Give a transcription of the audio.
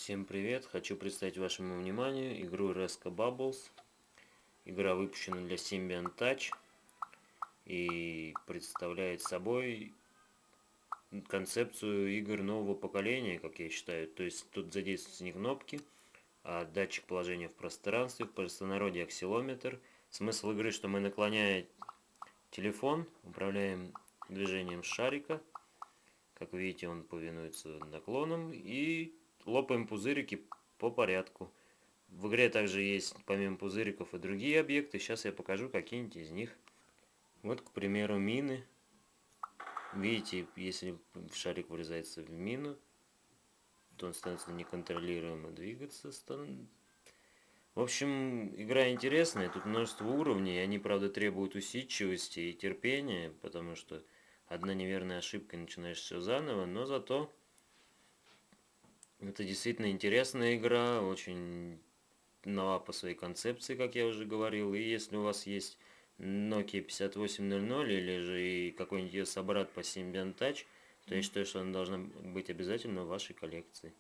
Всем привет! Хочу представить вашему вниманию игру Resco Bubbles. Игра выпущена для Symbian Touch и представляет собой концепцию игр нового поколения, как я считаю. То есть тут задействуются не кнопки, а датчик положения в пространстве, в простонародье акселометр. Смысл игры, что мы, наклоняя телефон, управляем движением шарика. Как видите, он повинуется наклонам, и лопаем пузырики по порядку. В игре также есть помимо пузыриков и другие объекты. Сейчас я покажу какие-нибудь из них. Вот, к примеру, мины. Видите, если шарик врезается в мину, то он становится неконтролируемо двигаться. В общем, игра интересная, тут множество уровней, они, правда, требуют усидчивости и терпения, потому что одна неверная ошибка, и начинаешь все заново, но зато это действительно интересная игра, очень нова по своей концепции, как я уже говорил. И если у вас есть Nokia 5800 или же и какой-нибудь ее собрат по Symbian Touch, то я считаю, что она должна быть обязательно в вашей коллекции.